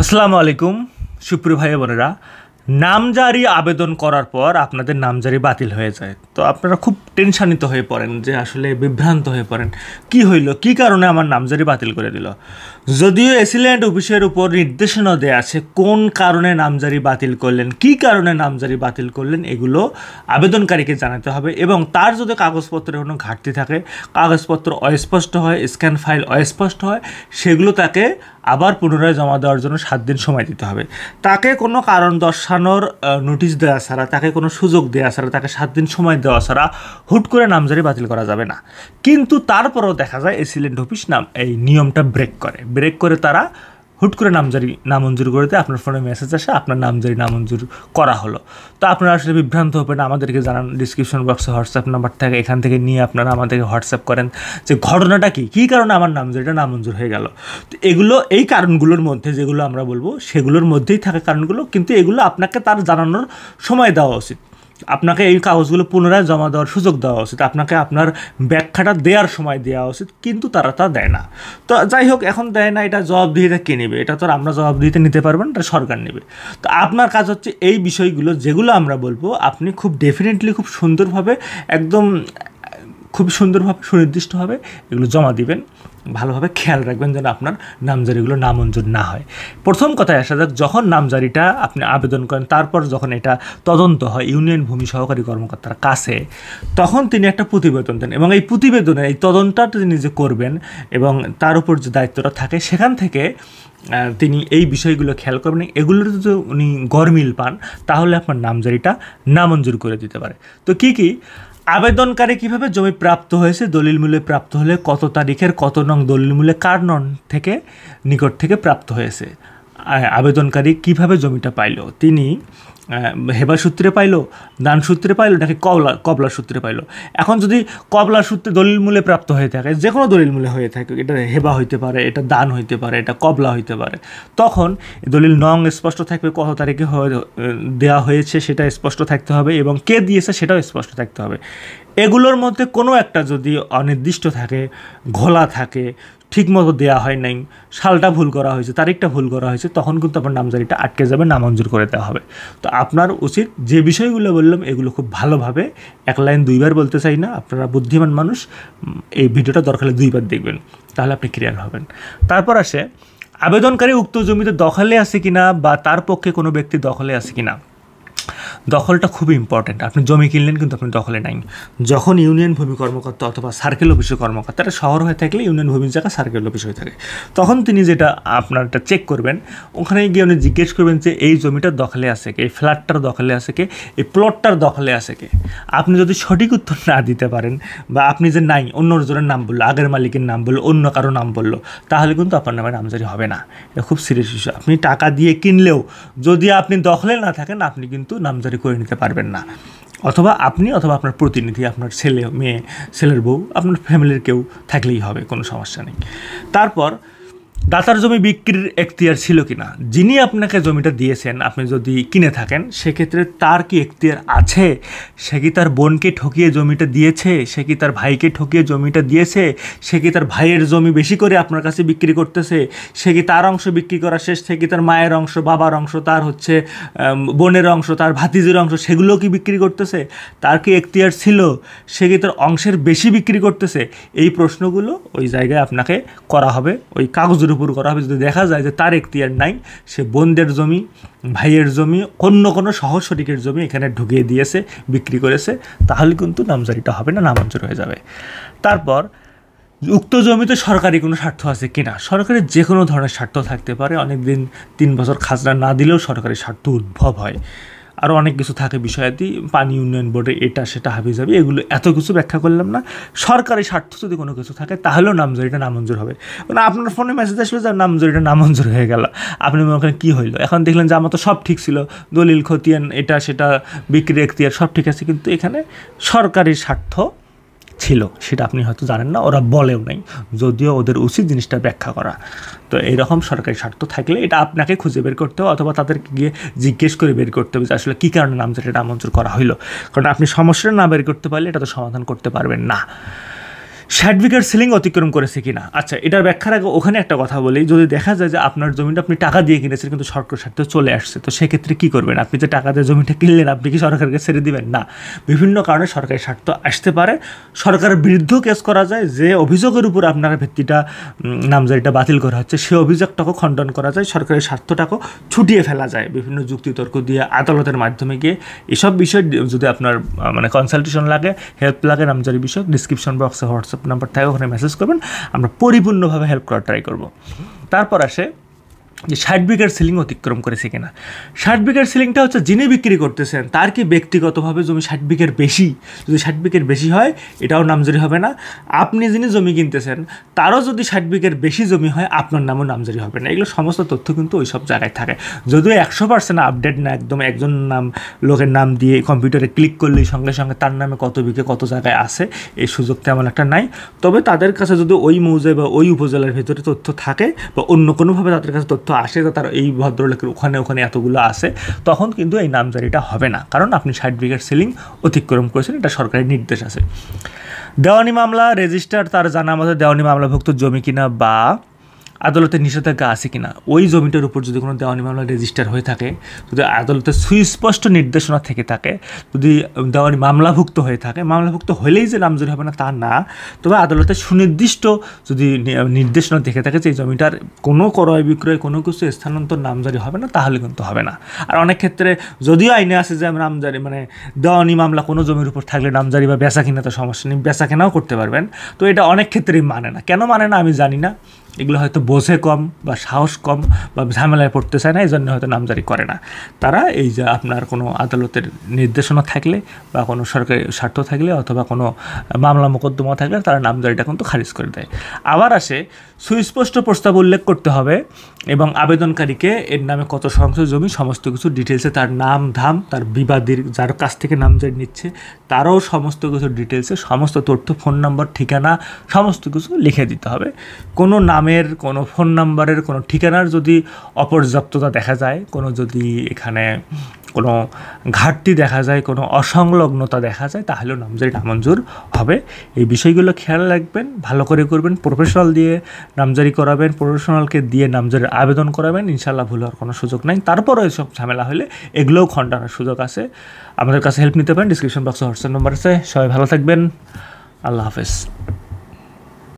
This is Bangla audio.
আসসালামু আলাইকুম সুপ্রিয় ভাই বোনেরা। নামজারি আবেদন করার পর আপনাদের নামজারি বাতিল হয়ে যায়, তো আপনারা খুব টেনশানিত হয়ে পড়েন, যে আসলে বিভ্রান্ত হয়ে পড়েন, কি হইল, কি কারণে আমার নামজারি বাতিল করে দিল। যদিও এসিল্যান্ড অফিসের উপর নির্দেশনা দেওয়া আছে কোন কারণে নামজারি বাতিল করলেন, কি কারণে নামজারি বাতিল করলেন, এগুলো আবেদনকারীকে জানাতে হবে। এবং তার যদি কাগজপত্রের কোনো ঘাটতি থাকে, কাগজপত্র অস্পষ্ট হয়, স্ক্যান ফাইল অস্পষ্ট হয়, সেগুলো তাকে আবার পুনরায় জমা দেওয়ার জন্য 7 দিন সময় দিতে হবে। তাকে কোনো কারণ দর্শানোর নোটিশ দেওয়া ছাড়া, তাকে কোনো সুযোগ দেওয়া ছাড়া, তাকে 7 দিন সময় দেওয়া ছাড়া হুট করে নামজারি বাতিল করা যাবে না। কিন্তু তারপরেও দেখা যায় এসিল্যান্ড অফিস এই নিয়মটা ব্রেক করে তারা হুট করে নামজারি নামঞ্জুর করে দেয়। আপনার ফোনে মেসেজ আসে আপনার নামজারি নামঞ্জুর করা হলো। তো আপনারা আসলে বিভ্রান্ত হবেন, আমাদেরকে জানান। ডিসক্রিপশন বক্সে হোয়াটসঅ্যাপ নাম্বার থাকে, এখান থেকে নিয়ে আপনারা আমাদেরকে হোয়াটসঅ্যাপ করেন যে ঘটনাটা কী কারণে আমার নামজারিটা নামঞ্জুর হয়ে গেল। তো এগুলো এই কারণগুলোর মধ্যে যেগুলো আমরা বলবো সেগুলোর মধ্যেই থাকে কারণগুলো, কিন্তু এগুলো আপনাকে তার জানানোর সময় দেওয়া উচিত। আপনাকে এই কাগজগুলো পুনরায় জমা দেওয়ার সুযোগ দেওয়া উচিত, আপনাকে আপনার ব্যাখ্যাটা দেওয়ার সময় দেওয়া উচিত, কিন্তু তারা তা দেয় না। তো যাই হোক, এখন দেয় না, এটা জবাবদিহিতা কে নেবে? এটা তো আমরা জবাবদিহিতা নিতে পারবেন, এটা সরকার নেবে। তো আপনার কাজ হচ্ছে এই বিষয়গুলো যেগুলো আমরা বলবো আপনি খুব ডেফিনেটলি, খুব সুন্দরভাবে, একদম খুব সুন্দরভাবে, সুনির্দিষ্টভাবে এগুলো জমা দিবেন। ভালোভাবে খেয়াল রাখবেন যেন আপনার নামজারিগুলো নামঞ্জুর না হয়। প্রথম কথায় আসা যাক, যখন নামজারিটা আপনি আবেদন করেন, তারপর যখন এটা তদন্ত হয় ইউনিয়ন ভূমি সহকারী কর্মকর্তার কাছে, তখন তিনি একটা প্রতিবেদন দেন, এবং এই প্রতিবেদনে এই তদন্তটা তিনি যে করবেন এবং তার উপর যে দায়িত্বটা থাকে, সেখান থেকে তিনি এই বিষয়গুলো খেয়াল করবেন। এগুলোর যদি উনি গরমিল পান, তাহলে আপনার নামজারিটা নামঞ্জুর করে দিতে পারে। তো কি আবেদনকারী কিভাবে জমি প্রাপ্ত হয়েছে, দলিল মূল্যে প্রাপ্ত হলে কত তারিখের কত নং দলিল মূল্যে কার নং থেকে নিকট থেকে প্রাপ্ত হয়েছে, আবেদনকারী কিভাবে জমিটা পাইল, তিনি হেবা সূত্রে পাইল, দান সূত্রে পাইল, নাকি কবলা সূত্রে পাইল। এখন যদি কবলা সূত্রে দলিল মূল্যে প্রাপ্ত হয়ে থাকে, যে কোনো দলিল মূল্যে হয়ে থাকে, এটা হেবা হইতে পারে, এটা দান হইতে পারে, এটা কবলা হইতে পারে, তখন দলিল নং স্পষ্ট থাকবে, কত তারিখে দেওয়া হয়েছে সেটা স্পষ্ট থাকতে হবে, এবং কে দিয়েছে সেটাও স্পষ্ট থাকতে হবে। এগুলোর মধ্যে কোনো একটা যদি অনির্দিষ্ট থাকে, ঘোলা থাকে, ঠিকমতো দেওয়া হয় নাই, সালটা ভুল করা হয়েছে, তারিখটা ভুল করা হয়েছে, তখন কিন্তু আপনার নামজারিটা আটকে যাবে, নামঞ্জুর করে দেওয়া হবে। তো আপনার উচিত যে বিষয়গুলো বললাম এগুলো খুব ভালোভাবে, 1 লাইন 2 বার বলতে চাই না, আপনারা বুদ্ধিমান মানুষ, এই ভিডিওটা দরকার হলে 2 বার দেখবেন, তাহলে আপনি ক্লিয়ার হবেন। তারপর আসে আবেদনকারী উক্ত জমিতে দখলে আছে কিনা, বা তার পক্ষে কোনো ব্যক্তি দখলে আছে কিনা। দখলটা খুবই ইম্পর্ট্যান্ট। আপনি জমি কিনলেন কিন্তু আপনি দখলে নাই। যখন ইউনিয়ন ভূমি কর্মকর্তা অথবা সার্কেল অফিসের কর্মকর্তা, এটা শহর হয়ে থাকলে ইউনিয়ন ভূমির জায়গা সার্কেল অফিস হয়ে থাকে, তখন তিনি যেটা আপনারটা চেক করবেন, ওখানে গিয়ে উনি জিজ্ঞেস করবেন যে এই জমিটার দখলে আছে কে, এই ফ্ল্যাটটার দখলে আছে কে, এই প্লটটার দখলে আছে কে। আপনি যদি সঠিক উত্তর না দিতে পারেন, বা আপনি যে নাই, অন্য জনের নাম বললো, আগের মালিকের নাম বললো, অন্য কারো নাম বললো, তাহলে কিন্তু আপনার নামে নামজারি হবে না। এটা খুব সিরিয়াস ইস্যু। আপনি টাকা দিয়ে কিনলেও যদি আপনি দখলে না থাকেন, আপনি কিন্তু নামজারি করে নিতে পারবেন না। অথবা আপনি, অথবা আপনার প্রতিনিধি, আপনার ছেলে, মেয়ে, ছেলের বউ, আপনার ফ্যামিলির কেউ থাকলেই হবে, কোনো সমস্যা নেই। তারপর দাতার জমি বিক্রির এখতিয়ার ছিল কিনা। যিনি আপনাকে জমিটা দিয়েছেন, আপনি যদি কিনে থাকেন, সেক্ষেত্রে তার কি এখতিয়ার আছে? সে কি তার বোনকে ঠকিয়ে জমিটা দিয়েছে? সে কি তার ভাইকে ঠকিয়ে জমিটা দিয়েছে? সে কি তার ভাইয়ের জমি বেশি করে আপনার কাছে বিক্রি করতেছে? সে কি তার অংশ বিক্রি করা শেষ থেকে তার মায়ের অংশ, বাবার অংশ, তার হচ্ছে বোনের অংশ, তার ভাতিজির অংশ, সেগুলো কি বিক্রি করতেছে? তার কি এখতিয়ার ছিল? সে কি তার অংশের বেশি বিক্রি করতেছে? এই প্রশ্নগুলো ওই জায়গায় আপনাকে করা হবে, ওই কাগজের উপর করা হবে। যদি দেখা যায় যে তার এখতিয়ার নাই, সে বোনদের জমি, ভাইয়ের জমি, অন্য কোনো সহশরিকের জমি এখানে ঢুকিয়ে দিয়েছে, বিক্রি করেছে, তাহলে কিন্তু নামজারিটা হবে না, নামঞ্জুর হয়ে যাবে। তারপর উক্ত জমিতে সরকারি কোনো স্বার্থ আছে কিনা। সরকারি যে কোনো ধরনের স্বার্থ থাকতে পারে। অনেক দিন 3 বছর খাজনা না দিলেও সরকারি স্বার্থ উদ্ভব হয়। আরও অনেক কিছু থাকে বিষয়াদি, পানি উন্নয়ন বোর্ডে এটা সেটা হাবিজাবি, এগুলো এত কিছু ব্যাখ্যা করলাম না। সরকারি স্বার্থ যদি কোনো কিছু থাকে, তাহলেও নামজারিটা নামঞ্জুর হবে। মানে আপনার ফোনে মেসেজ আসলে যে নামজারিটা নামঞ্জুর হয়ে গেল, আপনি ওখানে কী হইলো, এখন দেখলেন যে আমার তো সব ঠিক ছিল, দলিল খতিয়ান এটা সেটা বিক্রি এখতিয়ার সব ঠিক আছে, কিন্তু এখানে সরকারি স্বার্থ ছিল, সেটা আপনি হয়তো জানেন না, ওরা বলেও নাই, যদিও ওদের উচিত জিনিসটা ব্যাখ্যা করা। তো এইরকম সরকারি স্বার্থ থাকলে এটা আপনাকে খুঁজে বের করতে হবে, অথবা তাদেরকে গিয়ে জিজ্ঞেস করে বের করতে হবে যে আসলে কী কারণে নামজারিটা নামঞ্জুর করা হইলো। কারণ আপনি সমস্যাটা না বের করতে পারলে এটা তো সমাধান করতে পারবেন না। ষাট বিঘার সিলিং অতিক্রম করেছে কিনা। আচ্ছা, এটার ব্যাখ্যার আগে ওখানে একটা কথা বলি, যদি দেখা যায় যে আপনার জমিটা আপনি টাকা দিয়ে কিনেছেন কিন্তু সরকার স্বার্থে চলে আসছে, তো সেক্ষেত্রে কী করবেন? আপনি যে টাকা দিয়ে জমিটা কিনলেন আপনি কি সরকারকে ছেড়ে দিবেন? না, বিভিন্ন কারণে সরকারি স্বার্থ আসতে পারে, সরকারের বিরুদ্ধেও কেস করা যায়, যে অভিযোগের উপর আপনার ভিত্তিটা নামজারিটা বাতিল করা হচ্ছে সেই অভিযোগটাকেও খণ্ডন করা যায়, সরকারি স্বার্থটাকেও ছুটিয়ে ফেলা যায় বিভিন্ন যুক্তিতর্ক দিয়ে আদালতের মাধ্যমে গিয়ে। এসব বিষয় যদি আপনার মানে কনসালটেশন লাগে, হেল্প লাগে নামজারি বিষয়, ডিসক্রিপশন বক্সে হোয়াটসঅ্যাপ নাম্বার থাকে, ওখানে মেসেজ করবেন, আমরা পরিপূর্ণভাবে হেল্প করার ট্রাই করব। তারপর আসে যে 60 বিঘার সিলিং অতিক্রম করেছে কিনা। 60 বিঘার সিলিংটা হচ্ছে যিনি বিক্রি করতেছেন তার কি ব্যক্তিগতভাবে জমি 60 বিঘার বেশি, যদি 60 বিঘার বেশি হয় এটাও নামজারি হবে না। আপনি যিনি জমি কিনতেছেন তারও যদি 60 বিঘার বেশি জমি হয় আপনার নামও নামজারি হবে না। এগুলো সমস্ত তথ্য কিন্তু ওই সব জায়গায় থাকে, যদিও 100% আপডেট না, একদম একজন লোকের নাম দিয়ে কম্পিউটারে ক্লিক করলেই সঙ্গে সঙ্গে তার নামে কত বিঘে কত জায়গায় আছে এই সুযোগ তেমন একটা নাই। তবে তাদের কাছে যদি ওই মৌজায় বা ওই উপজেলার ভেতরে তথ্য থাকে বা অন্য কোনোভাবে তাদের কাছে তথ্য আসে যে তার এই ভদ্রলোকের ওখানে এতগুলো আছে, তখন কিন্তু এই নামজারিটা হবে না, কারণ আপনি 60 বিঘার সিলিং অতিক্রম করেছেন, এটা সরকারি নির্দেশ আছে। দেওয়ানি মামলা রেজিস্টার, তার জানা আমাদের দেওয়ানি মামলাভুক্ত জমি কিনা বা আদালতের নিষেধাজ্ঞা আছে কিনা, ওই জমিটার উপর যদি কোনো দেওয়ানি মামলা রেজিস্টার হয়ে থাকে, যদি আদালতের সুস্পষ্ট নির্দেশনা থেকে থাকে, যদি দেওয়ানি মামলাভুক্ত হয়ে থাকে, মামলাভুক্ত হলেই যে নামজারি হবে না তা না, তবে আদালতের সুনির্দিষ্ট যদি নির্দেশনা দেখে থাকে যে এই জমিটার কোনো ক্রয় বিক্রয় কোনো কিছু স্থানান্তর নামজারি হবে না, তাহলে কিন্তু হবে না। আর অনেক ক্ষেত্রে যদিও আইনে আছে যে নামজারি মানে দেওয়ানি মামলা কোনো জমির উপর থাকলে নামজারি বা বেচা কিনা তো সমস্যা নেই, বেচা কেনাও করতে পারবেন, তো এটা অনেক ক্ষেত্রেই মানে না। কেন মানে না আমি জানি না, এগুলো হয়তো বোঝে কম বা সাহস কম বা ঝামেলায় পড়তে চায় না, এই জন্য হয়তো নামজারি করে না। তারা এই যে আপনার কোনো আদালতের নির্দেশনা থাকলে বা কোনো সরকারি স্বার্থ থাকলে অথবা কোনো মামলা মোকদ্দমা থাকলে তারা নামজারিটা কিন্তু খারিজ করে দেয়। আবার আসে সুস্পষ্ট প্রস্তাব উল্লেখ করতে হবে এবং আবেদনকারীকে এর নামে কত শতাংশ জমি সমস্ত কিছু ডিটেলসে, তার নাম ধাম, তার বিবাদীর যার কাছ থেকে নামজারি নিচ্ছে তারও সমস্ত কিছু ডিটেলসে সমস্ত তথ্য, ফোন নাম্বার, ঠিকানা সমস্ত কিছু লিখে দিতে হবে। কোনো নামের, কোনো ফোন নাম্বারের, কোনো ঠিকানার যদি অপর্যাপ্ততা দেখা যায়, কোনো যদি এখানে কোনো ঘাটতি দেখা যায়, কোনো অসংলগ্নতা দেখা যায়, তাহলেও নামজারি নামঞ্জুর হবে। এই বিষয়গুলো খেয়াল রাখবেন, ভালো করে করবেন, প্রফেশনাল দিয়ে নামজারি করাবেন, প্রফেশনালকে দিয়ে নামজারির আবেদন করাবেন, ইনশাল্লাহ ভুল হওয়ার কোনো সুযোগ নাই। তারপরও এসব ঝামেলা হলে এগুলোও খণ্ডানোর সুযোগ আছে। আমাদের কাছে হেল্প নিতে পারেন, ডিসক্রিপশন বক্সে হোয়াটসঅ্যাপ নাম্বার আছে। সবাই ভালো থাকবেন, আল্লাহ হাফেজ।